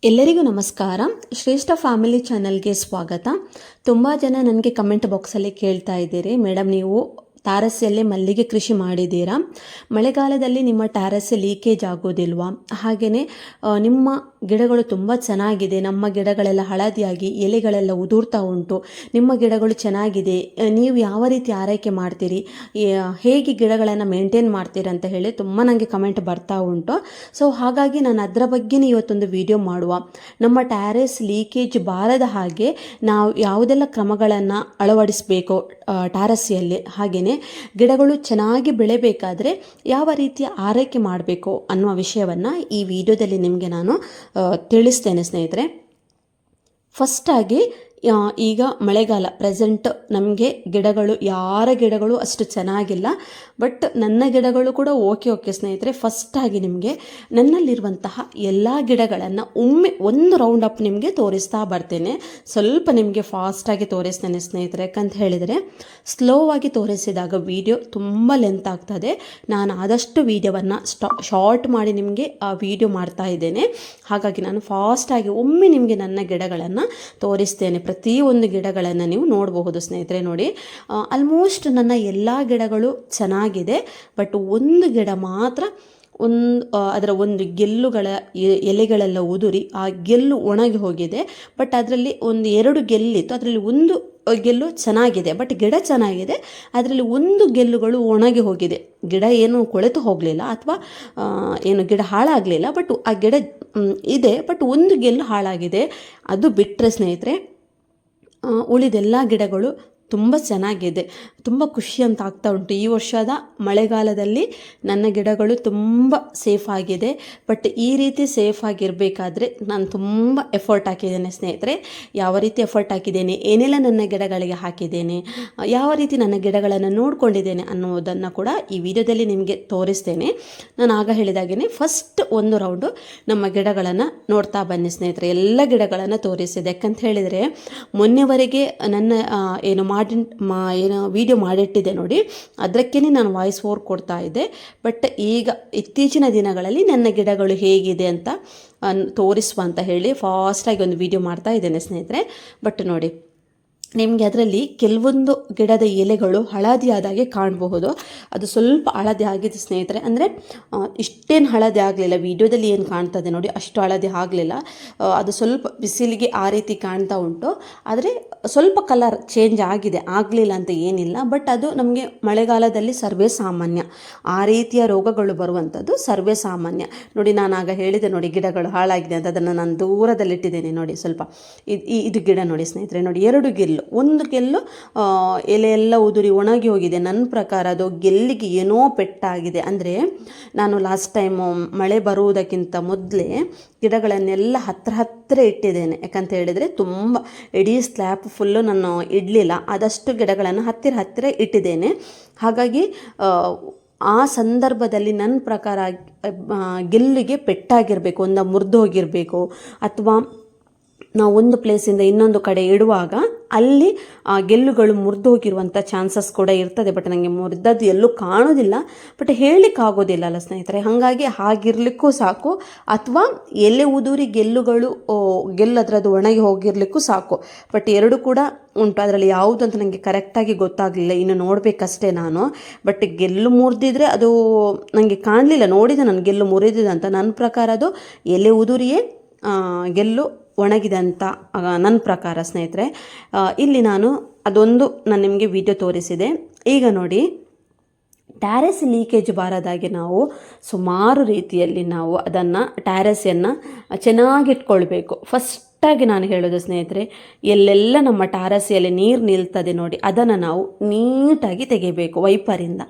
ಎಲ್ಲರಿಗೂ ನಮಸ್ಕಾರ. ಶ್ರೇಷ್ಠ ಫ್ಯಾಮಿಲಿ ಚಾನಲ್ಗೆ ಸ್ವಾಗತ. ತುಂಬ ಜನ ನನಗೆ ಕಮೆಂಟ್ ಬಾಕ್ಸಲ್ಲಿ ಕೇಳ್ತಾ ಇದ್ದೀರಿ, ಮೇಡಮ್ ನೀವು ಟ್ಯಾರಸ್ಸಲ್ಲೇ ಮಲ್ಲಿಗೆ ಕೃಷಿ ಮಾಡಿದ್ದೀರಾ, ಮಳೆಗಾಲದಲ್ಲಿ ನಿಮ್ಮ ಟ್ಯಾರಸ್ ಲೀಕೇಜ್ ಆಗೋದಿಲ್ವಾ? ಹಾಗೆಯೇ ನಿಮ್ಮ ಗಿಡಗಳು ತುಂಬ ಚೆನ್ನಾಗಿದೆ, ನಮ್ಮ ಗಿಡಗಳೆಲ್ಲ ಹಳದಿಯಾಗಿ ಎಲೆಗಳೆಲ್ಲ ಉದುರ್ತಾ ಉಂಟು, ನಿಮ್ಮ ಗಿಡಗಳು ಚೆನ್ನಾಗಿದೆ, ನೀವು ಯಾವ ರೀತಿ ಆರೈಕೆ ಮಾಡ್ತೀರಿ, ಹೇಗೆ ಗಿಡಗಳನ್ನು ಮೇಂಟೈನ್ ಮಾಡ್ತೀರಿ ಅಂತ ಹೇಳಿ ತುಂಬ ನನಗೆ ಕಮೆಂಟ್ ಬರ್ತಾ ಉಂಟು. ಸೊ ಹಾಗಾಗಿ ನಾನು ಅದರ ಬಗ್ಗೆನೇ ಇವತ್ತೊಂದು ವಿಡಿಯೋ ಮಾಡುವ. ನಮ್ಮ ಟ್ಯಾರೆಸ್ ಲೀಕೇಜ್ ಬಾರದ ಹಾಗೆ ನಾವು ಯಾವುದೆಲ್ಲ ಕ್ರಮಗಳನ್ನು ಅಳವಡಿಸಬೇಕು ಟ್ಯಾರಸ್ಸಿಯಲ್ಲಿ, ಹಾಗೆಯೇ ಗಿಡಗಳು ಚೆನ್ನಾಗಿ ಬೆಳೆಬೇಕಾದ್ರೆ ಯಾವ ರೀತಿಯ ಆರೈಕೆ ಮಾಡಬೇಕು ಅನ್ನುವ ವಿಷಯವನ್ನು ಈ ವಿಡಿಯೋದಲ್ಲಿ ನಿಮಗೆ ನಾನು ತಿಳಿಸ್ತೇನೆ ಸ್ನೇಹಿತರೆ. ಫಸ್ಟಾಗಿ ಈಗ ಮಳೆಗಾಲ ಪ್ರೆಸೆಂಟ್, ನಮಗೆ ಗಿಡಗಳು ಯಾರ ಗಿಡಗಳು ಅಷ್ಟು ಚೆನ್ನಾಗಿಲ್ಲ, ಬಟ್ ನನ್ನ ಗಿಡಗಳು ಕೂಡ ಓಕೆ ಸ್ನೇಹಿತರೆ. ಫಸ್ಟಾಗಿ ನಿಮಗೆ ನನ್ನಲ್ಲಿರುವಂತಹ ಎಲ್ಲ ಗಿಡಗಳನ್ನು ಒಮ್ಮೆ ಒಂದು ರೌಂಡ್ ಅಪ್ ನಿಮಗೆ ತೋರಿಸ್ತಾ ಬರ್ತೇನೆ. ಸ್ವಲ್ಪ ನಿಮಗೆ ಫಾಸ್ಟಾಗಿ ತೋರಿಸ್ತೇನೆ ಸ್ನೇಹಿತರೆ, ಯಾಕಂತ ಹೇಳಿದರೆ ಸ್ಲೋ ಆಗಿ ತೋರಿಸಿದಾಗ ವಿಡಿಯೋ ತುಂಬ ಲೆಂತ್ ಆಗ್ತದೆ. ನಾನು ಆದಷ್ಟು ವಿಡಿಯೋವನ್ನು ಶಾರ್ಟ್ ಮಾಡಿ ನಿಮಗೆ ಆ ವಿಡಿಯೋ ಮಾಡ್ತಾ ಇದ್ದೇನೆ. ಹಾಗಾಗಿ ನಾನು ಫಾಸ್ಟಾಗಿ ಒಮ್ಮೆ ನಿಮಗೆ ನನ್ನ ಗಿಡಗಳನ್ನು ತೋರಿಸ್ತೇನೆ. ಪ್ರತಿಯೊಂದು ಗಿಡಗಳನ್ನು ನೀವು ನೋಡಬಹುದು ಸ್ನೇಹಿತರೆ. ನೋಡಿ, ಆಲ್ಮೋಸ್ಟ್ ನನ್ನ ಎಲ್ಲ ಗಿಡಗಳು ಚೆನ್ನಾಗಿದೆ, ಬಟ್ ಒಂದು ಗಿಡ ಮಾತ್ರ ಅದರ ಒಂದು ಗೆಲ್ಲುಗಳ ಎಲೆಗಳೆಲ್ಲ ಉದುರಿ ಆ ಗೆಲ್ಲು ಒಣಗಿ ಹೋಗಿದೆ. ಬಟ್ ಅದರಲ್ಲಿ ಒಂದು 2 ಗೆಲ್ಲಿತ್ತು, ಅದರಲ್ಲಿ ಒಂದು ಗೆಲ್ಲು ಚೆನ್ನಾಗಿದೆ, ಬಟ್ ಗಿಡ ಚೆನ್ನಾಗಿದೆ, ಅದರಲ್ಲಿ ಒಂದು ಗೆಲ್ಲುಗಳು ಒಣಗಿ ಹೋಗಿದೆ. ಗಿಡ ಏನು ಕೊಳೆತು ಹೋಗಲಿಲ್ಲ ಅಥವಾ ಏನು ಗಿಡ ಹಾಳಾಗಲಿಲ್ಲ, ಬಟ್ ಆ ಗಿಡ ಇದೆ, ಬಟ್ ಒಂದು ಗೆಲ್ಲು ಹಾಳಾಗಿದೆ. ಅದು ಬಿಟ್ಟರೆ ಸ್ನೇಹಿತರೆ ಉಳಿದೆಲ್ಲ ಗಿಡಗಳು ತುಂಬ ಚೆನ್ನಾಗಿದೆ. ತುಂಬ ಖುಷಿ ಅಂತ ಆಗ್ತಾ ಉಂಟು. ಈ ವರ್ಷದ ಮಳೆಗಾಲದಲ್ಲಿ ನನ್ನ ಗಿಡಗಳು ತುಂಬ ಸೇಫ್ ಆಗಿದೆ. ಬಟ್ ಈ ರೀತಿ ಸೇಫ್ ಆಗಿರಬೇಕಾದ್ರೆ ನಾನು ತುಂಬ ಎಫರ್ಟ್ ಹಾಕಿದ್ದೇನೆ ಸ್ನೇಹಿತರೆ. ಯಾವ ರೀತಿ ಎಫರ್ಟ್ ಹಾಕಿದ್ದೇನೆ, ಏನೆಲ್ಲ ನನ್ನ ಗಿಡಗಳಿಗೆ ಹಾಕಿದ್ದೇನೆ, ಯಾವ ರೀತಿ ನನ್ನ ಗಿಡಗಳನ್ನು ನೋಡಿಕೊಂಡಿದ್ದೇನೆ ಅನ್ನೋದನ್ನು ಕೂಡ ಈ ವಿಡಿಯೋದಲ್ಲಿ ನಿಮಗೆ ತೋರಿಸ್ತೇನೆ. ನಾನು ಆಗ ಹೇಳಿದಾಗೇ ಫಸ್ಟ್ ಒಂದು ರೌಂಡು ನಮ್ಮ ಗಿಡಗಳನ್ನು ನೋಡ್ತಾ ಬನ್ನಿ ಸ್ನೇಹಿತರೆ. ಎಲ್ಲ ಗಿಡಗಳನ್ನು ತೋರಿಸಿದೆ. ಯಾಕಂತ ಹೇಳಿದರೆ ಮೊನ್ನೆವರೆಗೆ ನನ್ನ ಏನು ವಿಡಿಯೋ ಮಾಡಿಟ್ಟಿದ್ದೆ ನೋಡಿ, ಅದಕ್ಕೇ ನಾನು ವಾಯ್ಸ್ ಓವರ್ ಕೊಡ್ತಾ ಇದ್ದೆ. ಬಟ್ ಈಗ ಇತ್ತೀಚಿನ ದಿನಗಳಲ್ಲಿ ನನ್ನ ಗಿಡಗಳು ಹೇಗಿದೆ ಅಂತ ತೋರಿಸುವ ಅಂತ ಹೇಳಿ ಫಾಸ್ಟಾಗಿ ಒಂದು ವಿಡಿಯೋ ಮಾಡ್ತಾ ಇದ್ದೇನೆ ಸ್ನೇಹಿತರೆ. ಬಟ್ ನೋಡಿ, ನಿಮಗೆ ಅದರಲ್ಲಿ ಕೆಲವೊಂದು ಗಿಡದ ಎಲೆಗಳು ಹಳದಿ ಆದಾಗೆ ಕಾಣಬಹುದು. ಅದು ಸ್ವಲ್ಪ ಹಳದಿ ಆಗಿದೆ ಸ್ನೇಹಿತರೆ. ಅಂದರೆ ಇಷ್ಟೇನು ಹಳದಿ ಆಗಲಿಲ್ಲ, ವಿಡಿಯೋದಲ್ಲಿ ಏನು ಕಾಣ್ತದೆ ನೋಡಿ ಅಷ್ಟು ಹಳದಿ ಆಗಲಿಲ್ಲ. ಅದು ಸ್ವಲ್ಪ ಬಿಸಿಲಿಗೆ ಆ ರೀತಿ ಕಾಣ್ತಾ ಉಂಟು, ಆದರೆ ಸ್ವಲ್ಪ ಕಲರ್ ಚೇಂಜ್ ಆಗಲಿಲ್ಲ ಅಂತ ಏನಿಲ್ಲ. ಬಟ್ ಅದು ನಮಗೆ ಮಳೆಗಾಲದಲ್ಲಿ ಸರ್ವೇ ಸಾಮಾನ್ಯ, ಆ ರೀತಿಯ ರೋಗಗಳು ಬರುವಂಥದ್ದು ಸರ್ವೇ ಸಾಮಾನ್ಯ. ನೋಡಿ, ನಾನು ಆಗ ಹೇಳಿದೆ ನೋಡಿ ಗಿಡಗಳು ಹಾಳಾಗಿದೆ ಅಂತ, ಅದನ್ನು ನಾನು ದೂರದಲ್ಲಿಟ್ಟಿದ್ದೇನೆ ನೋಡಿ. ಸ್ವಲ್ಪ ಇದು ಗಿಡ ನೋಡಿ ಸ್ನೇಹಿತರೆ, ನೋಡಿ 2 ಗೆಲ್ಲು, ಒಂದು ಗೆಲ್ಲು ಎಲೆ ಎಲ್ಲ ಉದುರಿ ಒಣಗಿ ಹೋಗಿದೆ. ನನ್ನ ಪ್ರಕಾರ ಅದು ಗೆಲ್ಲಿಗೆ ಏನೋ ಪೆಟ್ಟಾಗಿದೆ. ಅಂದರೆ ನಾನು ಲಾಸ್ಟ್ ಟೈಮು ಮಳೆ ಬರುವುದಕ್ಕಿಂತ ಮೊದಲೇ ಗಿಡಗಳನ್ನೆಲ್ಲ ಹತ್ತಿರ ಇಟ್ಟಿದ್ದೇನೆ. ಯಾಕಂತ ಹೇಳಿದರೆ ತುಂಬ ಇಡೀ ಸ್ಲ್ಯಾಪ್ ಫುಲ್ಲು ನಾನು ಇಡಲಿಲ್ಲ, ಆದಷ್ಟು ಗಿಡಗಳನ್ನು ಹತ್ತಿರ ಇಟ್ಟಿದ್ದೇನೆ. ಹಾಗಾಗಿ ಆ ಸಂದರ್ಭದಲ್ಲಿ ನನ್ನ ಪ್ರಕಾರ ಗೆಲ್ಲಿಗೆ ಪೆಟ್ಟಾಗಿರಬೇಕು, ಒಂದು ಮುರಿದೋಗಿರಬೇಕು, ಅಥವಾ ನಾವು ಒಂದು ಪ್ಲೇಸಿಂದ ಇನ್ನೊಂದು ಕಡೆ ಇಡುವಾಗ ಅಲ್ಲಿ ಗೆಲ್ಲುಗಳು ಮುರಿದೋಗಿರುವಂಥ ಚಾನ್ಸಸ್ ಕೂಡ ಇರ್ತದೆ. ಬಟ್ ನನಗೆ ಮುರಿದದ್ದು ಎಲ್ಲೂ ಕಾಣೋದಿಲ್ಲ, ಬಟ್ ಹೇಳಲಿಕ್ಕಾಗೋದಿಲ್ಲ ಅಲ್ಲ ಸ್ನೇಹಿತರೆ. ಹಾಗಾಗಿ ಹಾಗಿರಲಿಕ್ಕೂ ಸಾಕು, ಅಥವಾ ಎಲೆ ಉದುರಿ ಗೆಲ್ಲುಗಳು ಅದರದ್ದು ಒಣಗಿ ಹೋಗಿರಲಿಕ್ಕೂ ಸಾಕು. ಬಟ್ 2 ಕೂಡ ಉಂಟು, ಅದರಲ್ಲಿ ಯಾವುದು ಅಂತ ನನಗೆ ಕರೆಕ್ಟಾಗಿ ಗೊತ್ತಾಗಲಿಲ್ಲ, ಇನ್ನು ನೋಡಬೇಕಷ್ಟೇ ನಾನು. ಬಟ್ ಗೆಲ್ಲು ಮುರಿದಿದ್ರೆ ಅದು ನನಗೆ ಕಾಣಲಿಲ್ಲ, ನೋಡಿದೆ ನಾನು ಗೆಲ್ಲು ಮುರಿದಿದೆ ಅಂತ. ನನ್ನ ಪ್ರಕಾರ ಅದು ಎಲೆ ಉದುರಿಯೇ ಗೆಲ್ಲು ಒಣಗಿದೆ ಅಂತ ನನ್ನ ಪ್ರಕಾರ ಸ್ನೇಹಿತರೆ. ಇಲ್ಲಿ ನಾನು ನಿಮಗೆ ವಿಡಿಯೋ ತೋರಿಸಿದೆ. ಈಗ ನೋಡಿ, ಟ್ಯಾರೆಸ್ ಲೀಕೇಜ್ ಬಾರದಾಗೆ ನಾವು ಸುಮಾರು ರೀತಿಯಲ್ಲಿ ನಾವು ಅದನ್ನು ಟ್ಯಾರೆಸನ್ನು ಚೆನ್ನಾಗಿಟ್ಕೊಳ್ಬೇಕು. ಫಸ್ಟಾಗಿ ನಾನು ಹೇಳೋದು ಸ್ನೇಹಿತರೆ, ಎಲ್ಲೆಲ್ಲ ನಮ್ಮ ಟ್ಯಾರಸ್ಸಲ್ಲಿ ನೀರು ನಿಲ್ತದೆ ನೋಡಿ, ಅದನ್ನು ನಾವು ನೀಟಾಗಿ ತೆಗಿಬೇಕು ವೈಪರಿಂದ.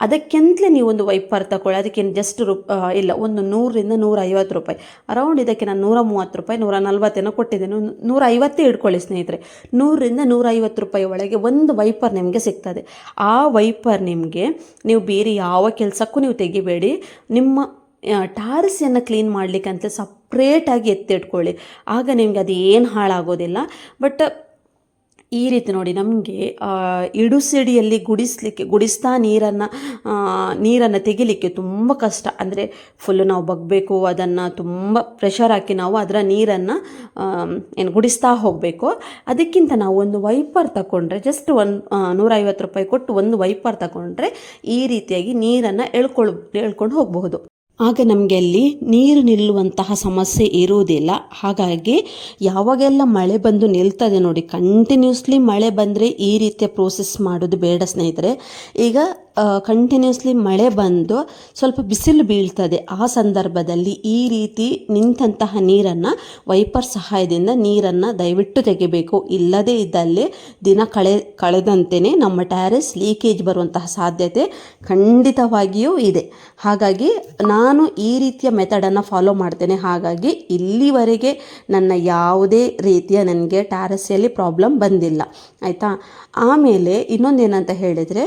ಅದಕ್ಕೆಂತಲೇ ನೀವು ಒಂದು ವೈಪರ್ ತಗೊಳ್ಳಿ, ಅದಕ್ಕೇನು ಜಸ್ಟ್ ಇಲ್ಲ, ಒಂದು 100 ರಿಂದ 150 ರೂಪಾಯಿ ಅರೌಂಡ್. ಇದಕ್ಕೆ ನಾನು 130 ರೂಪಾಯಿ 140 ಕೊಟ್ಟಿದ್ದೇನೆ, 150 ಇಟ್ಕೊಳ್ಳಿ ಸ್ನೇಹಿತರೆ. 100 ರಿಂದ 150 ರೂಪಾಯಿ ಒಳಗೆ ಒಂದು ವೈಪರ್ ನಿಮಗೆ ಸಿಗ್ತದೆ. ಆ ವೈಪರ್ ನಿಮಗೆ, ನೀವು ಬೇರೆ ಯಾವ ಕೆಲಸಕ್ಕೂ ನೀವು ತೆಗಿಬೇಡಿ, ನಿಮ್ಮ ಟ್ಯಾರಸ್ಸನ್ನು ಕ್ಲೀನ್ ಮಾಡಲಿಕ್ಕಂತ ಸಪ್ರೇಟಾಗಿ ಎತ್ತಿಟ್ಕೊಳ್ಳಿ. ಆಗ ನಿಮಗೆ ಅದು ಏನು ಹಾಳಾಗೋದಿಲ್ಲ. ಬಟ್ ಈ ರೀತಿ ನೋಡಿ ನಮಗೆ ಇಡುಸಿಡಿಯಲ್ಲಿ ಗುಡಿಸ್ತಾ ನೀರನ್ನು ತೆಗಿಲಿಕ್ಕೆ ತುಂಬ ಕಷ್ಟ. ಅಂದರೆ ಫುಲ್ಲು ನಾವು ಬಗ್ಬೇಕು, ಅದನ್ನು ತುಂಬ ಪ್ರೆಷರ್ ಹಾಕಿ ನಾವು ಅದರ ನೀರನ್ನು ಗುಡಿಸ್ತಾ ಹೋಗಬೇಕು. ಅದಕ್ಕಿಂತ ನಾವು ಒಂದು ವೈಪರ್ ತಗೊಂಡ್ರೆ, ಜಸ್ಟ್ 150 ರೂಪಾಯಿ ಕೊಟ್ಟು ಒಂದು ವೈಪರ್ ತಗೊಂಡ್ರೆ ಈ ರೀತಿಯಾಗಿ ನೀರನ್ನು ಎಳ್ಕೊಂಡು ಹೋಗಬಹುದು. ಆಗ ನಮಗೆ ಅಲ್ಲಿ ನೀರು ನಿಲ್ಲುವಂತಹ ಸಮಸ್ಯೆ ಇರುವುದಿಲ್ಲ. ಹಾಗಾಗಿ ಯಾವಾಗೆಲ್ಲ ಮಳೆ ಬಂದು ನಿಲ್ತದೆ ನೋಡಿ, ಕಂಟಿನ್ಯೂಸ್ಲಿ ಮಳೆ ಬಂದರೆ ಈ ರೀತಿಯ ಪ್ರೋಸೆಸ್ ಮಾಡೋದು ಬೇಡ ಸ್ನೇಹಿತರೆ. ಈಗ ಕಂಟಿನ್ಯೂಸ್ಲಿ ಮಳೆ ಬಂದು ಸ್ವಲ್ಪ ಬಿಸಿಲು ಬೀಳ್ತದೆ, ಆ ಸಂದರ್ಭದಲ್ಲಿ ಈ ರೀತಿ ನಿಂತಹ ನೀರನ್ನು ವೈಪರ್ ಸಹಾಯದಿಂದ ನೀರನ್ನು ದಯವಿಟ್ಟು ತೆಗಿಬೇಕು. ಇಲ್ಲದೇ ಇದ್ದಲ್ಲಿ ದಿನ ಕಳೆದಂತೆಯೇ ನಮ್ಮ ಟ್ಯಾರೆಸ್ ಲೀಕೇಜ್ ಬರುವಂತಹ ಸಾಧ್ಯತೆ ಖಂಡಿತವಾಗಿಯೂ ಇದೆ. ಹಾಗಾಗಿ ನಾನು ಈ ರೀತಿಯ ಮೆಥಡನ್ನು ಫಾಲೋ ಮಾಡ್ತೇನೆ. ಹಾಗಾಗಿ ಇಲ್ಲಿವರೆಗೆ ನನ್ನ ಯಾವುದೇ ರೀತಿಯ ನನಗೆ ಟ್ಯಾರೆಸ್ಸಲ್ಲಿ ಪ್ರಾಬ್ಲಮ್ ಬಂದಿಲ್ಲ, ಆಯಿತಾ. ಆಮೇಲೆ ಇನ್ನೊಂದೇನಂತ ಹೇಳಿದರೆ,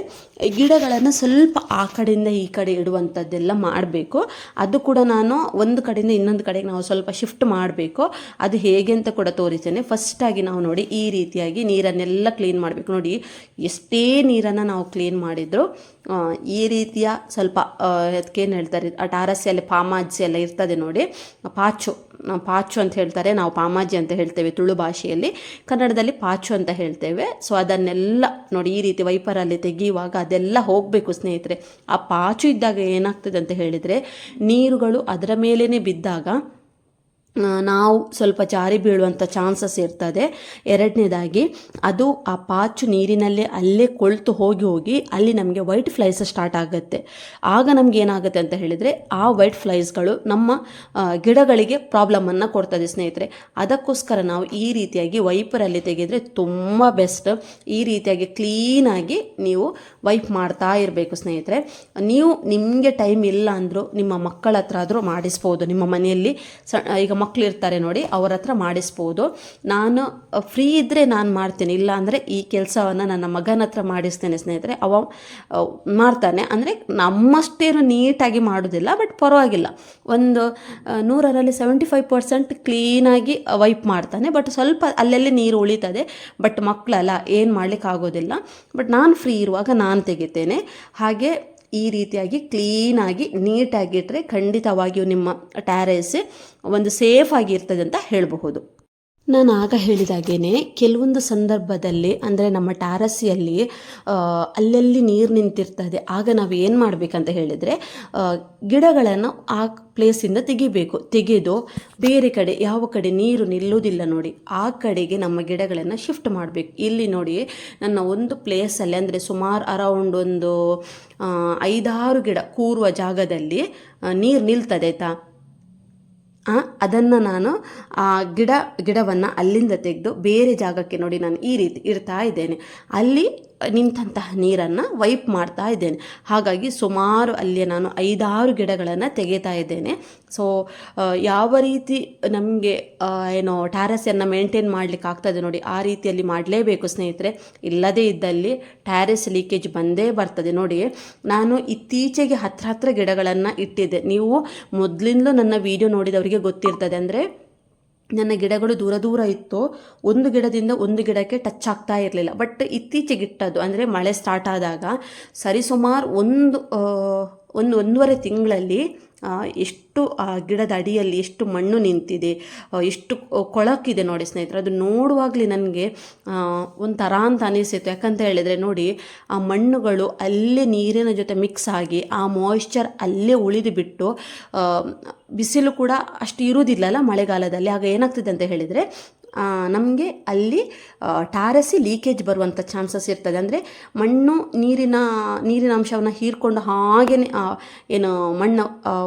ಗಿಡಗಳನ್ನು ಸ್ವಲ್ಪ ಆ ಕಡೆಯಿಂದ ಈ ಕಡೆ ಇಡುವಂಥದ್ದೆಲ್ಲ ಮಾಡಬೇಕು. ಅದು ಕೂಡ ನಾನು ಒಂದು ಕಡೆಯಿಂದ ಇನ್ನೊಂದು ಕಡೆಗೆ ನಾವು ಸ್ವಲ್ಪ ಶಿಫ್ಟ್ ಮಾಡಬೇಕು. ಅದು ಹೇಗೆ ಅಂತ ಕೂಡ ತೋರಿಸ್ತೇನೆ. ಫಸ್ಟಾಗಿ ನಾವು ನೋಡಿ ಈ ರೀತಿಯಾಗಿ ನೀರನ್ನೆಲ್ಲ ಕ್ಲೀನ್ ಮಾಡಬೇಕು. ನೋಡಿ ಎಷ್ಟೇ ನೀರನ್ನು ನಾವು ಕ್ಲೀನ್ ಮಾಡಿದರೂ ಈ ರೀತಿಯ ಸ್ವಲ್ಪ ಅದಕ್ಕೇನು ಹೇಳ್ತಾರೆ, ಆ ಟಾರಸ್ಸಲ್ಲಿ ಪಾಮಾಜಿ ಎಲ್ಲ ಇರ್ತದೆ ನೋಡಿ, ಪಾಚು ಅಂತ ಹೇಳ್ತಾರೆ, ನಾವು ಪಾಮಾಜಿ ಅಂತ ಹೇಳ್ತೇವೆ ತುಳು ಭಾಷೆಯಲ್ಲಿ, ಕನ್ನಡದಲ್ಲಿ ಪಾಚು ಅಂತ ಹೇಳ್ತೇವೆ. ಸೊ ಅದನ್ನೆಲ್ಲ ನೋಡಿ ಈ ರೀತಿ ವೈಪರಲ್ಲಿ ತೆಗೆಯುವಾಗ ಅದೆಲ್ಲ ಹೋಗಬೇಕು ಸ್ನೇಹಿತರೆ. ಆ ಪಾಚು ಇದ್ದಾಗ ಏನಾಗ್ತದೆ ಅಂತ ಹೇಳಿದರೆ, ನೀರುಗಳು ಅದರ ಮೇಲೇ ಬಿದ್ದಾಗ ನಾವು ಸ್ವಲ್ಪ ಜಾರಿ ಬೀಳುವಂಥ ಚಾನ್ಸಸ್ ಇರ್ತದೆ. ಎರಡನೇದಾಗಿ ಅದು ಆ ಪಾಚು ನೀರಿನಲ್ಲೇ ಅಲ್ಲೇ ಕೊಳ್ತು ಹೋಗಿ ಅಲ್ಲಿ ನಮಗೆ ವೈಟ್ ಫ್ಲೈಸ್ ಸ್ಟಾರ್ಟ್ ಆಗುತ್ತೆ. ಆಗ ನಮ್ಗೆ ಏನಾಗುತ್ತೆ ಅಂತ ಹೇಳಿದರೆ, ಆ ವೈಟ್ ಫ್ಲೈಸ್ಗಳು ನಮ್ಮ ಗಿಡಗಳಿಗೆ ಪ್ರಾಬ್ಲಮನ್ನು ಕೊಡ್ತದೆ ಸ್ನೇಹಿತರೆ. ಅದಕ್ಕೋಸ್ಕರ ನಾವು ಈ ರೀತಿಯಾಗಿ ವೈಪರಲ್ಲಿ ತೆಗೆದರೆ ತುಂಬ ಬೆಸ್ಟ್. ಈ ರೀತಿಯಾಗಿ ಕ್ಲೀನಾಗಿ ನೀವು ವೈಪ್ ಮಾಡ್ತಾ ಇರಬೇಕು ಸ್ನೇಹಿತರೆ. ನೀವು ನಿಮಗೆ ಟೈಮ್ ಇಲ್ಲ ಅಂದರೂ ನಿಮ್ಮ ಮಕ್ಕಳ ಹತ್ರ ಆದರೂ ಮಾಡಿಸ್ಬೋದು. ನಿಮ್ಮ ಮನೆಯಲ್ಲಿ ಈಗ ಮಕ್ಕಳು ಇರ್ತಾರೆ ನೋಡಿ, ಅವರ ಹತ್ರ ಮಾಡಿಸ್ಬೋದು. ನಾನು ಫ್ರೀ ಇದ್ದರೆ ನಾನು ಮಾಡ್ತೀನಿ, ಇಲ್ಲ ಅಂದರೆ ಈ ಕೆಲಸವನ್ನು ನನ್ನ ಮಗನ ಹತ್ರ ಮಾಡಿಸ್ತೇನೆ ಸ್ನೇಹಿತರೆ. ಅವ ಮಾಡ್ತಾನೆ, ಅಂದರೆ ನಮ್ಮಷ್ಟೇನು ನೀಟಾಗಿ ಮಾಡೋದಿಲ್ಲ, ಬಟ್ ಪರವಾಗಿಲ್ಲ, ಒಂದು 100ರಲ್ಲಿ 75% ಕ್ಲೀನಾಗಿ ವೈಪ್ ಮಾಡ್ತಾನೆ. ಬಟ್ ಸ್ವಲ್ಪ ಅಲ್ಲೆಲ್ಲಿ ನೀರು ಉಳಿತದೆ, ಬಟ್ ಮಕ್ಕಳಲ್ಲ, ಏನು ಮಾಡಲಿಕ್ಕೆ ಆಗೋದಿಲ್ಲ. ಬಟ್ ನಾನು ಫ್ರೀ ಇರುವಾಗ ನಾನು ತೆಗಿತೇನೆ. ಹಾಗೆ ಈ ರೀತಿಯಾಗಿ ಕ್ಲೀನಾಗಿ ನೀಟಾಗಿಟ್ಟರೆ ಖಂಡಿತವಾಗಿಯೂ ನಿಮ್ಮ ಟ್ಯಾರೇಸ್ ಒಂದು ಸೇಫ್ ಆಗಿರ್ತದೆ ಅಂತ ಹೇಳಬಹುದು. ನಾನು ಆಗ ಹೇಳಿದಾಗೇ ಕೆಲವೊಂದು ಸಂದರ್ಭದಲ್ಲಿ, ಅಂದರೆ ನಮ್ಮ ಟ್ಯಾರಸ್ಸಲ್ಲಿ ಅಲ್ಲಲ್ಲಿ ನೀರು ನಿಂತಿರ್ತದೆ. ಆಗ ನಾವು ಏನು ಮಾಡಬೇಕಂತ ಹೇಳಿದರೆ, ಗಿಡಗಳನ್ನು ಆ ಪ್ಲೇಸಿಂದ ತೆಗೆದು ಬೇರೆ ಕಡೆ, ಯಾವ ಕಡೆ ನೀರು ನಿಲ್ಲುವುದಿಲ್ಲ ನೋಡಿ, ಆ ಕಡೆಗೆ ನಮ್ಮ ಗಿಡಗಳನ್ನು ಶಿಫ್ಟ್ ಮಾಡಬೇಕು. ಇಲ್ಲಿ ನೋಡಿ ನನ್ನ ಒಂದು ಪ್ಲೇಸಲ್ಲಿ, ಅಂದರೆ ಸುಮಾರು ಅರೌಂಡ್ ಒಂದು 5-6 ಗಿಡ ಕೂರುವ ಜಾಗದಲ್ಲಿ ನೀರು ನಿಲ್ತದೆ ಆಯಿತಾ. ಅದನ್ನು ನಾನು ಆ ಗಿಡವನ್ನು ಅಲ್ಲಿಂದ ತೆಗೆದು ಬೇರೆ ಜಾಗಕ್ಕೆ ನೋಡಿ ನಾನು ಈ ರೀತಿ ಇಡ್ತಾ ಇದ್ದೇನೆ. ಅಲ್ಲಿ ನಿಂತಹ ನೀರನ್ನು ವೈಪ್ ಮಾಡ್ತಾ ಇದ್ದೇನೆ. ಹಾಗಾಗಿ ಸುಮಾರು ಅಲ್ಲಿ ನಾನು 5-6 ಗಿಡಗಳನ್ನು ತೆಗಿತಾ ಇದ್ದೇನೆ. ಸೊ ಯಾವ ರೀತಿ ನಮಗೆ ಟ್ಯಾರಸನ್ನು ಮೇಂಟೈನ್ ಮಾಡಲಿಕ್ಕೆ ಆಗ್ತದೆ ನೋಡಿ, ಆ ರೀತಿಯಲ್ಲಿ ಮಾಡಲೇಬೇಕು ಸ್ನೇಹಿತರೆ. ಇಲ್ಲದೇ ಇದ್ದಲ್ಲಿ ಟ್ಯಾರೆಸ್ ಲೀಕೇಜ್ ಬಂದೇ ಬರ್ತದೆ. ನೋಡಿ, ನಾನು ಇತ್ತೀಚೆಗೆ ಹತ್ರ ಗಿಡಗಳನ್ನು ಇಟ್ಟಿದ್ದೆ. ನೀವು ಮೊದಲಿಂದಲೂ ನನ್ನ ವಿಡಿಯೋ ನೋಡಿದವರಿಗೆ ಗೊತ್ತಿರ್ತದೆ. ಅಂದರೆ ನನ್ನ ಗಿಡಗಳು ದೂರ ಇತ್ತು, ಒಂದು ಗಿಡದಿಂದ ಒಂದು ಗಿಡಕ್ಕೆ ಟಚ್ ಆಗ್ತಾ ಇರಲಿಲ್ಲ. ಬಟ್ ಇತ್ತೀಚೆಗೆ ಇಟ್ಟದ್ದು, ಅಂದರೆ ಮಳೆ ಸ್ಟಾರ್ಟ್ ಆದಾಗ ಸರಿಸುಮಾರು ಒಂದೂವರೆ ತಿಂಗಳಲ್ಲಿ ಎಷ್ಟು ಆ ಗಿಡದ ಅಡಿಯಲ್ಲಿ ಎಷ್ಟು ಮಣ್ಣು ನಿಂತಿದೆ, ಎಷ್ಟು ಕೊಳಕಿದೆ ನೋಡಿ ಸ್ನೇಹಿತರೆ. ಅದು ನೋಡುವಾಗಲೇ ನನಗೆ ಒಂಥರ ಅಂತ ಅನಿಸಿತು. ಯಾಕಂತ ಹೇಳಿದರೆ ನೋಡಿ, ಆ ಮಣ್ಣುಗಳು ಅಲ್ಲೇ ನೀರಿನ ಜೊತೆ ಮಿಕ್ಸ್ ಆಗಿ ಆ ಮಾಯಿಶ್ಚರ್ ಅಲ್ಲೇ ಉಳಿದು ಬಿಟ್ಟು, ಬಿಸಿಲು ಕೂಡ ಅಷ್ಟು ಇರುವುದಿಲ್ಲಲ್ಲ ಮಳೆಗಾಲದಲ್ಲಿ. ಆಗ ಏನಾಗ್ತದೆ ಅಂತ ಹೇಳಿದರೆ, ನಮಗೆ ಅಲ್ಲಿ ಟ್ಯಾರಸಿ ಲೀಕೇಜ್ ಬರುವಂಥ ಚಾನ್ಸಸ್ ಇರ್ತದೆ. ಅಂದರೆ ಮಣ್ಣು ನೀರಿನ ಅಂಶವನ್ನು ಹೀರ್ಕೊಂಡು ಹಾಗೇ ಏನು ಮಣ್ಣು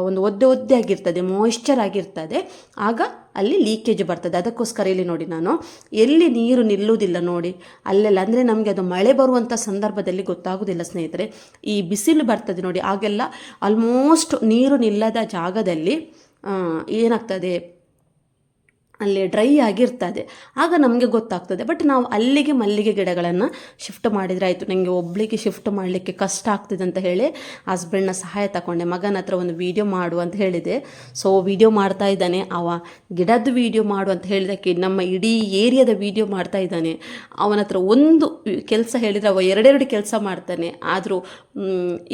ಒಂದು ಒದ್ದೆ ಆಗಿರ್ತದೆ, ಮಾಯಿಶ್ಚರ್ ಆಗಿರ್ತದೆ, ಆಗ ಅಲ್ಲಿ ಲೀಕೇಜ್ ಬರ್ತದೆ. ಅದಕ್ಕೋಸ್ಕರ ಇಲ್ಲಿ ನೋಡಿ, ನಾನು ಎಲ್ಲಿ ನೀರು ನಿಲ್ಲುವುದಿಲ್ಲ ನೋಡಿ ಅಲ್ಲೆಲ್ಲ, ಅಂದರೆ ನಮಗೆ ಅದು ಮಳೆ ಬರುವಂಥ ಸಂದರ್ಭದಲ್ಲಿ ಗೊತ್ತಾಗೋದಿಲ್ಲ ಸ್ನೇಹಿತರೆ. ಈ ಬಿಸಿಲು ಬರ್ತದೆ ನೋಡಿ, ಆಗೆಲ್ಲ ಆಲ್ಮೋಸ್ಟ್ ನೀರು ನಿಲ್ಲದ ಜಾಗದಲ್ಲಿ ಏನಾಗ್ತದೆ, ಅಲ್ಲಿ ಡ್ರೈ ಆಗಿರ್ತದೆ. ಆಗ ನಮಗೆ ಗೊತ್ತಾಗ್ತದೆ. ಬಟ್ ನಾವು ಅಲ್ಲಿಗೆ ಮಲ್ಲಿಗೆ ಗಿಡಗಳನ್ನು ಶಿಫ್ಟ್ ಮಾಡಿದರೆ ಆಯಿತು, ನನಗೆ ಒಬ್ಬಳಿಗೆ ಶಿಫ್ಟ್ ಮಾಡಲಿಕ್ಕೆ ಕಷ್ಟ ಆಗ್ತಿದೆ ಅಂತ ಹೇಳಿ ಹಸ್ಬೆಂಡ್ನ ಸಹಾಯ ತಗೊಂಡೆ. ಮಗನ ಹತ್ರ ಒಂದು ವೀಡಿಯೋ ಮಾಡು ಅಂತ ಹೇಳಿದೆ. ಸೊ ವೀಡಿಯೋ ಮಾಡ್ತಾ ಇದ್ದಾನೆ. ಅವ ಗಿಡದ ವೀಡಿಯೋ ಮಾಡು ಅಂತ ಹೇಳಿದಕ್ಕೆ ನಮ್ಮ ಇಡೀ ಏರಿಯಾದ ವೀಡಿಯೋ ಮಾಡ್ತಾ ಇದ್ದಾನೆ. ಅವನ ಹತ್ರ ಒಂದು ಕೆಲಸ ಹೇಳಿದರೆ ಅವ ಎರಡೆರಡು ಕೆಲಸ ಮಾಡ್ತಾನೆ. ಆದರೂ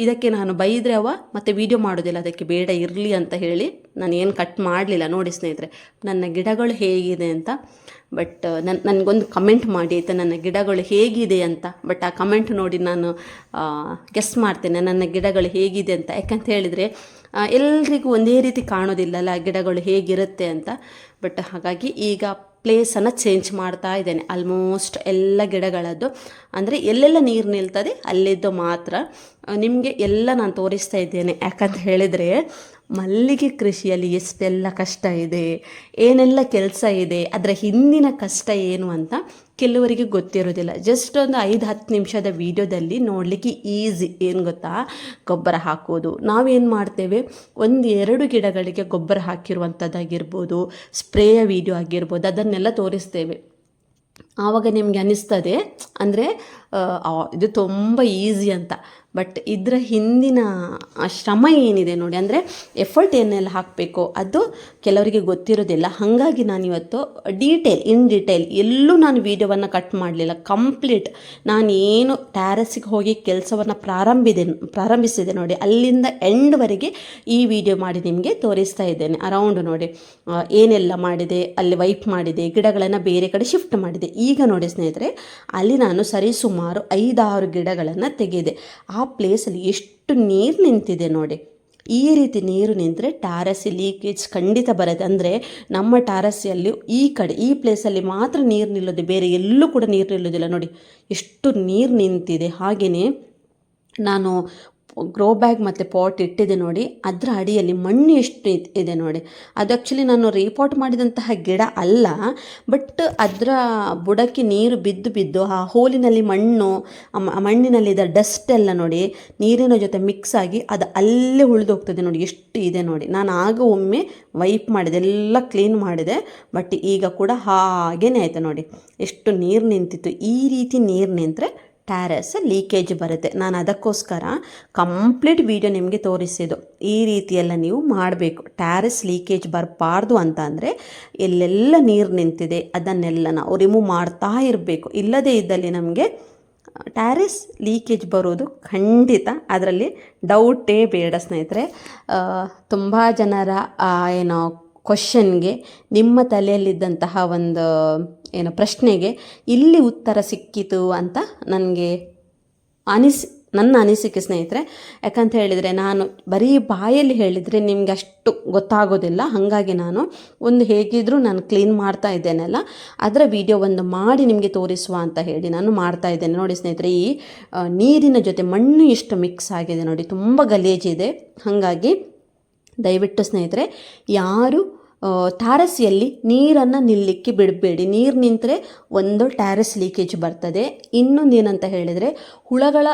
ಇದಕ್ಕೆ ನಾನು ಬೈದರೆ ಅವ ಮತ್ತೆ ವೀಡಿಯೋ ಮಾಡೋದಿಲ್ಲ, ಅದಕ್ಕೆ ಬೇಡ ಇರಲಿ ಅಂತ ಹೇಳಿ ನಾನು ಏನು ಕಟ್ ಮಾಡಲಿಲ್ಲ. ನೋಡಿ ಸ್ನೇಹಿತರೆ, ನನ್ನ ಗಿಡಗಳು ಹೇಗಿದೆ ಅಂತ. ಬಟ್ ನನಗೊಂದು ಕಮೆಂಟ್ ಮಾಡಿ ಆಯಿತಾ, ನನ್ನ ಗಿಡಗಳು ಹೇಗಿದೆ ಅಂತ. ಬಟ್ ಆ ಕಮೆಂಟ್ ನೋಡಿ ನಾನು ಗೆಸ್ ಮಾಡ್ತೇನೆ ನನ್ನ ಗಿಡಗಳು ಹೇಗಿದೆ ಅಂತ. ಯಾಕಂತ ಹೇಳಿದರೆ ಎಲ್ರಿಗೂ ಒಂದೇ ರೀತಿ ಕಾಣೋದಿಲ್ಲಲ್ಲ ಗಿಡಗಳು ಹೇಗಿರುತ್ತೆ ಅಂತ. ಬಟ್ ಹಾಗಾಗಿ ಈಗ ಪ್ಲೇಸನ್ನು ಚೇಂಜ್ ಮಾಡ್ತಾ ಇದ್ದೇನೆ. ಆಲ್ಮೋಸ್ಟ್ ಎಲ್ಲ ಗಿಡಗಳದ್ದು ಅಂದರೆ ಎಲ್ಲೆಲ್ಲ ನೀರು ನಿಲ್ತದೆ ಅಲ್ಲಿದ್ದು ಮಾತ್ರ ನಿಮಗೆ ಎಲ್ಲ ನಾನು ತೋರಿಸ್ತಾ ಇದ್ದೇನೆ. ಯಾಕಂತ ಹೇಳಿದರೆ ಮಲ್ಲಿಗೆ ಕೃಷಿಯಲ್ಲಿ ಎಷ್ಟೆಲ್ಲ ಕಷ್ಟ ಇದೆ, ಏನೆಲ್ಲ ಕೆಲಸ ಇದೆ, ಅದರ ಹಿಂದಿನ ಕಷ್ಟ ಏನು ಅಂತ ಕೆಲವರಿಗೆ ಗೊತ್ತಿರೋದಿಲ್ಲ. ಜಸ್ಟ್ ಒಂದು 5-10 ನಿಮಿಷದ ವೀಡಿಯೋದಲ್ಲಿ ನೋಡಲಿಕ್ಕೆ ಈಸಿ. ಏನು ಗೊತ್ತಾ, ಗೊಬ್ಬರ ಹಾಕೋದು. ನಾವೇನು ಮಾಡ್ತೇವೆ, 1-2 ಗಿಡಗಳಿಗೆ ಗೊಬ್ಬರ ಹಾಕಿರುವಂಥದ್ದಾಗಿರ್ಬೋದು, ಸ್ಪ್ರೇಯ ವೀಡಿಯೋ ಆಗಿರ್ಬೋದು, ಅದನ್ನೆಲ್ಲ ತೋರಿಸ್ತೇವೆ. ಆವಾಗ ನಿಮಗೆ ಅನ್ನಿಸ್ತದೆ ಅಂದರೆ ಇದು ತುಂಬ ಈಸಿ ಅಂತ. ಬಟ್ ಇದರ ಹಿಂದಿನ ಶ್ರಮ ಏನಿದೆ ನೋಡಿ, ಅಂದರೆ ಎಫರ್ಟ್ ಏನೆಲ್ಲ ಹಾಕಬೇಕು ಅದು ಕೆಲವರಿಗೆ ಗೊತ್ತಿರೋದಿಲ್ಲ. ಹಾಗಾಗಿ ನಾನಿವತ್ತು ಇನ್ ಡೀಟೇಲ್ ಎಲ್ಲೂ ನಾನು ವೀಡಿಯೋವನ್ನು ಕಟ್ ಮಾಡಲಿಲ್ಲ. ಕಂಪ್ಲೀಟ್ ನಾನು ಏನು ಟ್ಯಾರಸ್ಸಿಗೆ ಹೋಗಿ ಕೆಲಸವನ್ನು ಪ್ರಾರಂಭಿಸಿದೆ ನೋಡಿ, ಅಲ್ಲಿಂದ ಎಂಡ್ವರೆಗೆ ಈ ವಿಡಿಯೋ ಮಾಡಿ ನಿಮಗೆ ತೋರಿಸ್ತಾ ಇದ್ದೇನೆ. ಅರೌಂಡ್ ನೋಡಿ ಏನೆಲ್ಲ ಮಾಡಿದೆ, ಅಲ್ಲಿ ವೈಪ್ ಮಾಡಿದೆ, ಗಿಡಗಳನ್ನು ಬೇರೆ ಕಡೆ ಶಿಫ್ಟ್ ಮಾಡಿದೆ. ಈಗ ನೋಡಿ ಸ್ನೇಹಿತರೆ, ಅಲ್ಲಿ ನಾನು ಸರಿಸುಮಾರು 5-6 ಗಿಡಗಳನ್ನು ತೆಗೆದೆ. ಆ ಪ್ಲೇಸಲ್ಲಿ ಎಷ್ಟು ನೀರು ನಿಂತಿದೆ ನೋಡಿ. ಈ ರೀತಿ ನೀರು ನಿಂತರೆ ಟ್ಯಾರಸ್ ಲೀಕೇಜ್ ಖಂಡಿತ ಬರುತ್ತೆ. ಅಂದರೆ ನಮ್ಮ ಟ್ಯಾರಸ್ಸಲ್ಲಿ ಈ ಪ್ಲೇಸಲ್ಲಿ ಮಾತ್ರ ನೀರು ನಿಲ್ಲೋದು, ಬೇರೆ ಎಲ್ಲೂ ಕೂಡ ನೀರು ನಿಲ್ಲೋದಿಲ್ಲ. ನೋಡಿ ಎಷ್ಟು ನೀರು ನಿಂತಿದೆ. ಹಾಗೆಯೇ ನಾನು ಗ್ರೋ ಬ್ಯಾಗ್ ಮತ್ತು ಪಾಟ್ ಇಟ್ಟಿದೆ ನೋಡಿ, ಅದರ ಅಡಿಯಲ್ಲಿ ಮಣ್ಣು ಎಷ್ಟು ಇದೆ ನೋಡಿ. ಅದು ಆ್ಯಕ್ಚುಲಿ ನಾನು ರೀಪಾಟ್ ಮಾಡಿದಂತಹ ಗಿಡ ಅಲ್ಲ, ಬಟ್ ಅದರ ಬುಡಕ್ಕೆ ನೀರು ಬಿದ್ದು ಆ ಹೋಲಿನಲ್ಲಿ ಮಣ್ಣಿನಲ್ಲಿದ್ದ ಡಸ್ಟ್ ಎಲ್ಲ ನೋಡಿ ನೀರಿನ ಜೊತೆ ಮಿಕ್ಸ್ ಆಗಿ ಅದು ಅಲ್ಲೇ ಉಳಿದೋಗ್ತದೆ ನೋಡಿ. ಎಷ್ಟು ಇದೆ ನೋಡಿ. ನಾನು ಆಗ ಒಮ್ಮೆ ವೈಪ್ ಮಾಡಿದೆ, ಎಲ್ಲ ಕ್ಲೀನ್ ಮಾಡಿದೆ. ಬಟ್ ಈಗ ಕೂಡ ಹಾಗೇ ಆಯಿತು ನೋಡಿ, ಎಷ್ಟು ನೀರು ನಿಂತಿತ್ತು. ಈ ರೀತಿ ನೀರು ನಿಂತರೆ ಟ್ಯಾರಸ್ ಲೀಕೇಜ್ ಬರುತ್ತೆ. ನಾನು ಅದಕ್ಕೋಸ್ಕರ ಕಂಪ್ಲೀಟ್ ವಿಡಿಯೋ ನಿಮಗೆ ತೋರಿಸಿದ್ದು. ಈ ರೀತಿಯೆಲ್ಲ ನೀವು ಮಾಡಬೇಕು. ಟ್ಯಾರಸ್ ಲೀಕೇಜ್ ಬರಬಾರ್ದು ಅಂತ ಅಂದರೆ ಎಲ್ಲೆಲ್ಲ ನೀರು ನಿಂತಿದೆ ಅದನ್ನೆಲ್ಲ ನಾವು ರಿಮೂವ್ ಮಾಡ್ತಾ ಇರಬೇಕು. ಇಲ್ಲದೇ ಇದ್ದಲ್ಲಿ ನಮಗೆ ಟ್ಯಾರಸ್ ಲೀಕೇಜ್ ಬರೋದು ಖಂಡಿತ, ಅದರಲ್ಲಿ ಡೌಟೇ ಬೇಡ ಸ್ನೇಹಿತರೆ. ತುಂಬ ಜನರ ಕ್ವಶನ್ಗೆ, ನಿಮ್ಮ ತಲೆಯಲ್ಲಿದ್ದಂತಹ ಒಂದು ಪ್ರಶ್ನೆಗೆ ಇಲ್ಲಿ ಉತ್ತರ ಸಿಕ್ಕಿತು ಅಂತ ನನ್ನ ಅನಿಸಿಕೆ ಸ್ನೇಹಿತರೆ. ಯಾಕಂತ ಹೇಳಿದರೆ ನಾನು ಬರೀ ಬಾಯಲ್ಲಿ ಹೇಳಿದರೆ ನಿಮಗೆ ಅಷ್ಟು ಗೊತ್ತಾಗೋದಿಲ್ಲ. ಹಾಗಾಗಿ ನಾನು ಹೇಗಿದ್ದರೂ ನಾನು ಕ್ಲೀನ್ ಮಾಡ್ತಾ ಇದ್ದೇನಲ್ಲ, ಅದರ ವಿಡಿಯೋ ಒಂದು ಮಾಡಿ ನಿಮಗೆ ತೋರಿಸುವ ಅಂತ ಹೇಳಿ ನಾನು ಮಾಡ್ತಾ ಇದ್ದೇನೆ. ನೋಡಿ ಸ್ನೇಹಿತರೆ, ಈ ನೀರಿನ ಜೊತೆ ಮಣ್ಣು ಎಷ್ಟು ಮಿಕ್ಸ್ ಆಗಿದೆ ನೋಡಿ, ತುಂಬ ಗಲೀಜಿದೆ. ಹಾಗಾಗಿ ದಯವಿಟ್ಟು ಸ್ನೇಹಿತರೆ, ಯಾರು ಟ್ಯಾರಸ್ಸಿಯಲ್ಲಿ ನೀರನ್ನು ನಿಲ್ಲಕ್ಕೆ ಬಿಡಬೇಡಿ. ನೀರು ನಿಂತರೆ ಒಂದು ಟ್ಯಾರಸ್ ಲೀಕೇಜ್ ಬರ್ತದೆ. ಇನ್ನೊಂದು ಏನಂತ ಹೇಳಿದರೆ ಹುಳಗಳ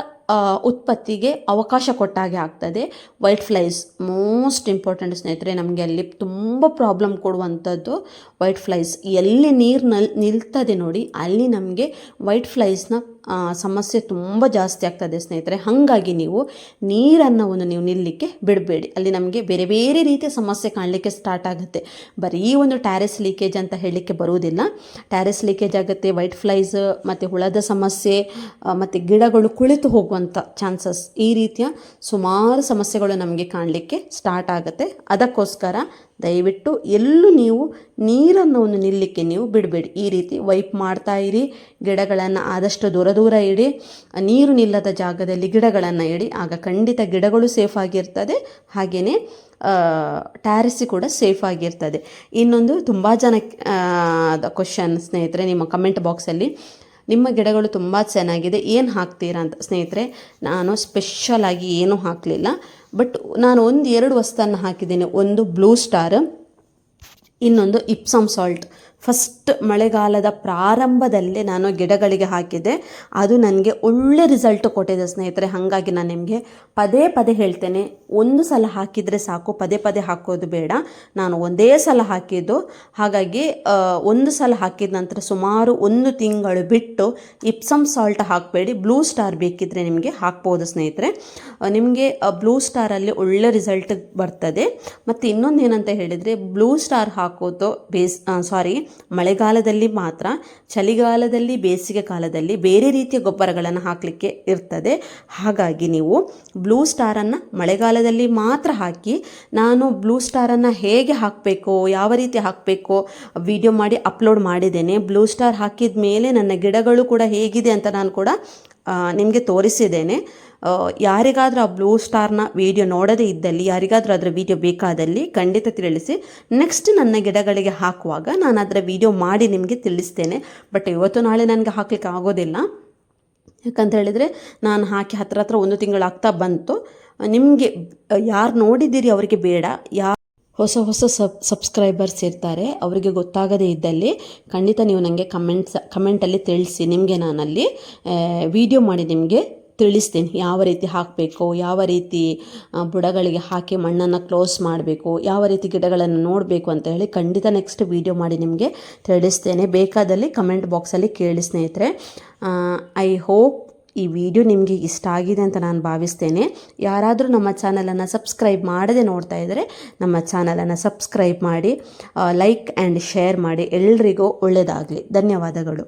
ಉತ್ಪತ್ತಿಗೆ ಅವಕಾಶ ಕೊಟ್ಟಾಗೆ ಆಗ್ತದೆ. ವೈಟ್ ಫ್ಲೈಸ್ ಮೋಸ್ಟ್ ಇಂಪಾರ್ಟೆಂಟ್ ಸ್ನೇಹಿತರೆ. ನಮಗೆ ಅಲ್ಲಿ ತುಂಬ ಪ್ರಾಬ್ಲಮ್ ಕೊಡುವಂಥದ್ದು ವೈಟ್ ಫ್ಲೈಸ್. ಎಲ್ಲಿ ನೀರು ನಿಲ್ತದೆ ನೋಡಿ, ಅಲ್ಲಿ ನಮಗೆ ವೈಟ್ ಫ್ಲೈಸ್ನ ಸಮಸ್ಯೆ ತುಂಬ ಜಾಸ್ತಿ ಆಗ್ತದೆ ಸ್ನೇಹಿತರೆ. ಹಾಗಾಗಿ ನೀವು ನೀರನ್ನು ನೀವು ನಿಲ್ಲಕ್ಕೆ ಬಿಡಬೇಡಿ. ಅಲ್ಲಿ ನಮಗೆ ಬೇರೆ ಬೇರೆ ರೀತಿಯ ಸಮಸ್ಯೆ ಕಾಣಲಿಕ್ಕೆ ಸ್ಟಾರ್ಟ್ ಆಗುತ್ತೆ. ಬರೀ ಒಂದು ಟ್ಯಾರಸ್ ಲೀಕೇಜ್ ಅಂತ ಹೇಳಲಿಕ್ಕೆ ಬರುವುದಿಲ್ಲ. ಟ್ಯಾರಸ್ ಲೀಕೇಜ್ ಆಗುತ್ತೆ, ವೈಟ್ ಫ್ಲೈಸ್ ಮತ್ತು ಹುಳದ ಸಮಸ್ಯೆ ಮತ್ತು ಗಿಡಗಳು ಕುಳಿತು ಹೋಗುವಂಥ ಚಾನ್ಸಸ್, ಈ ರೀತಿಯ ಸುಮಾರು ಸಮಸ್ಯೆಗಳು ನಮಗೆ ಕಾಣಲಿಕ್ಕೆ ಸ್ಟಾರ್ಟ್ ಆಗುತ್ತೆ. ಅದಕ್ಕೋಸ್ಕರ ದಯವಿಟ್ಟು ಎಲ್ಲೂ ನೀವು ನೀರನ್ನು ನಿಲ್ಲಕ್ಕೆ ನೀವು ಬಿಡಬೇಡಿ. ಈ ರೀತಿ ವೈಪ್ ಮಾಡ್ತಾ ಇರಿ. ಗಿಡಗಳನ್ನು ಆದಷ್ಟು ದೂರ ಇಡಿ. ನೀರು ನಿಲ್ಲದ ಜಾಗದಲ್ಲಿ ಗಿಡಗಳನ್ನು ಇಡಿ. ಆಗ ಖಂಡಿತ ಗಿಡಗಳು ಸೇಫ್ ಆಗಿರ್ತದೆ, ಹಾಗೆಯೇ ಟ್ಯಾರಸ್ಸಿ ಕೂಡ ಸೇಫ್ ಆಗಿರ್ತದೆ. ಇನ್ನೊಂದು ತುಂಬ ಜನ ಕ್ವಶನ್ ಸ್ನೇಹಿತರೆ ನಿಮ್ಮ ಕಮೆಂಟ್ ಬಾಕ್ಸಲ್ಲಿ, ನಿಮ್ಮ ಗಿಡಗಳು ತುಂಬ ಚೆನ್ನಾಗಿದೆ, ಏನು ಹಾಕ್ತೀರಾ ಅಂತ. ಸ್ನೇಹಿತರೆ, ನಾನು ಸ್ಪೆಷಲಾಗಿ ಏನೂ ಹಾಕಲಿಲ್ಲ. ಬಟ್ ನಾನು 1-2 ವಸ್ತುವನ್ನು ಹಾಕಿದ್ದೇನೆ. ಒಂದು ಬ್ಲೂ ಸ್ಟಾರ್, ಇನ್ನೊಂದು ಇಪ್ಸಮ್ ಸಾಲ್ಟ್. ಫಸ್ಟ್ ಮಳೆಗಾಲದ ಪ್ರಾರಂಭದಲ್ಲೇ ನಾನು ಗಿಡಗಳಿಗೆ ಹಾಕಿದ್ದೆ. ಅದು ನನಗೆ ಒಳ್ಳೆ ರಿಸಲ್ಟ್ ಕೊಟ್ಟಿದೆ ಸ್ನೇಹಿತರೆ. ಹಾಗಾಗಿ ನಾನು ನಿಮಗೆ ಪದೇ ಪದೇ ಹೇಳ್ತೇನೆ, ಒಂದು ಸಲ ಹಾಕಿದರೆ ಸಾಕು, ಪದೇ ಪದೇ ಹಾಕೋದು ಬೇಡ. ನಾನು ಒಂದೇ ಸಲ ಹಾಕಿದ್ದು. ಹಾಗಾಗಿ ಒಂದು ಸಲ ಹಾಕಿದ ನಂತರ ಸುಮಾರು 1 ತಿಂಗಳು ಬಿಟ್ಟು ಇಪ್ಸಮ್ ಸಾಲ್ಟ್ ಹಾಕಬೇಡಿ. ಬ್ಲೂ ಸ್ಟಾರ್ ಬೇಕಿದ್ದರೆ ನಿಮಗೆ ಹಾಕ್ಬೋದು ಸ್ನೇಹಿತರೆ. ನಿಮಗೆ ಬ್ಲೂ ಸ್ಟಾರಲ್ಲಿ ಒಳ್ಳೆ ರಿಸಲ್ಟ್ ಬರ್ತದೆ. ಮತ್ತು ಇನ್ನೊಂದು ಏನಂತ ಹೇಳಿದರೆ, ಬ್ಲೂ ಸ್ಟಾರ್ ಹಾಕೋದು ಮಳೆಗಾಲದಲ್ಲಿ ಮಾತ್ರ. ಚಳಿಗಾಲದಲ್ಲಿ, ಬೇಸಿಗೆ ಕಾಲದಲ್ಲಿ ಬೇರೆ ರೀತಿಯ ಗೊಬ್ಬರಗಳನ್ನು ಹಾಕಲಿಕ್ಕೆ ಇರ್ತದೆ. ಹಾಗಾಗಿ ನೀವು ಬ್ಲೂ ಸ್ಟಾರನ್ನು ಮಳೆಗಾಲದಲ್ಲಿ ಮಾತ್ರ ಹಾಕಿ. ನಾನು ಬ್ಲೂ ಸ್ಟಾರನ್ನು ಹೇಗೆ ಹಾಕಬೇಕು, ಯಾವ ರೀತಿ ಹಾಕಬೇಕು ವಿಡಿಯೋ ಮಾಡಿ ಅಪ್ಲೋಡ್ ಮಾಡಿದ್ದೇನೆ. ಬ್ಲೂ ಸ್ಟಾರ್ ಹಾಕಿದ ಮೇಲೆ ನನ್ನ ಗಿಡಗಳು ಕೂಡ ಹೇಗಿದೆ ಅಂತ ನಾನು ಕೂಡ ನಿಮಗೆ ತೋರಿಸಿದ್ದೇನೆ. ಯಾರಿಗಾದರೂ ಆ ಬ್ಲೂ ಸ್ಟಾರ್ನ ವಿಡಿಯೋ ನೋಡದೇ ಇದ್ದಲ್ಲಿ, ಯಾರಿಗಾದರೂ ಅದರ ವಿಡಿಯೋ ಬೇಕಾದಲ್ಲಿ ಖಂಡಿತ ತಿಳಿಸಿ. ನೆಕ್ಸ್ಟ್ ನನ್ನ ಗಿಡಗಳಿಗೆ ಹಾಕುವಾಗ ನಾನು ಅದರ ವಿಡಿಯೋ ಮಾಡಿ ನಿಮಗೆ ತಿಳಿಸ್ತೇನೆ. ಬಟ್ ಇವತ್ತು ನಾಳೆ ನನಗೆ ಹಾಕಲಿಕ್ಕೆ ಆಗೋದಿಲ್ಲ. ಯಾಕಂತ ಹೇಳಿದರೆ ನಾನು ಹಾಕಿ ಹತ್ರ 1 ತಿಂಗಳಾಗ್ತಾ ಬಂತು. ನಿಮಗೆ ಯಾರು ನೋಡಿದ್ದೀರಿ ಅವರಿಗೆ ಬೇಡ, ಹೊಸ ಸಬ್ಸ್ಕ್ರೈಬರ್ಸ್ ಇರ್ತಾರೆ, ಅವರಿಗೆ ಗೊತ್ತಾಗದೇ ಇದ್ದಲ್ಲಿ ಖಂಡಿತ ನೀವು ನನಗೆ ಕಮೆಂಟಲ್ಲಿ ತಿಳಿಸಿ. ನಿಮಗೆ ನಾನಲ್ಲಿ ವಿಡಿಯೋ ಮಾಡಿ ನಿಮಗೆ ತಿಳಿಸ್ತೀನಿ ಯಾವ ರೀತಿ ಹಾಕಬೇಕು, ಯಾವ ರೀತಿ ಬುಡಗಳಿಗೆ ಹಾಕಿ ಮಣ್ಣನ್ನು ಕ್ಲೋಸ್ ಮಾಡಬೇಕು, ಯಾವ ರೀತಿ ಗಿಡಗಳನ್ನು ನೋಡಬೇಕು ಅಂತ ಹೇಳಿ ಖಂಡಿತ ನೆಕ್ಸ್ಟ್ ವಿಡಿಯೋ ಮಾಡಿ ನಿಮಗೆ ತಿಳಿಸ್ತೇನೆ. ಬೇಕಾದಲ್ಲಿ ಕಮೆಂಟ್ ಬಾಕ್ಸಲ್ಲಿ ಕೇಳಿ ಸ್ನೇಹಿತರೆ. ಐ ಹೋಪ್ ಈ ವಿಡಿಯೋ ನಿಮಗೆ ಇಷ್ಟ ಆಗಿದೆ ಅಂತ ನಾನು ಭಾವಿಸ್ತೇನೆ. ಯಾರಾದರೂ ನಮ್ಮ ಚಾನಲನ್ನು ಸಬ್ಸ್ಕ್ರೈಬ್ ಮಾಡದೆ ನೋಡ್ತಾ ಇದ್ದರೆ ನಮ್ಮ ಚಾನಲನ್ನು ಸಬ್ಸ್ಕ್ರೈಬ್ ಮಾಡಿ, ಲೈಕ್ ಆ್ಯಂಡ್ ಶೇರ್ ಮಾಡಿ. ಎಲ್ರಿಗೂ ಒಳ್ಳೆಯದಾಗಲಿ. ಧನ್ಯವಾದಗಳು.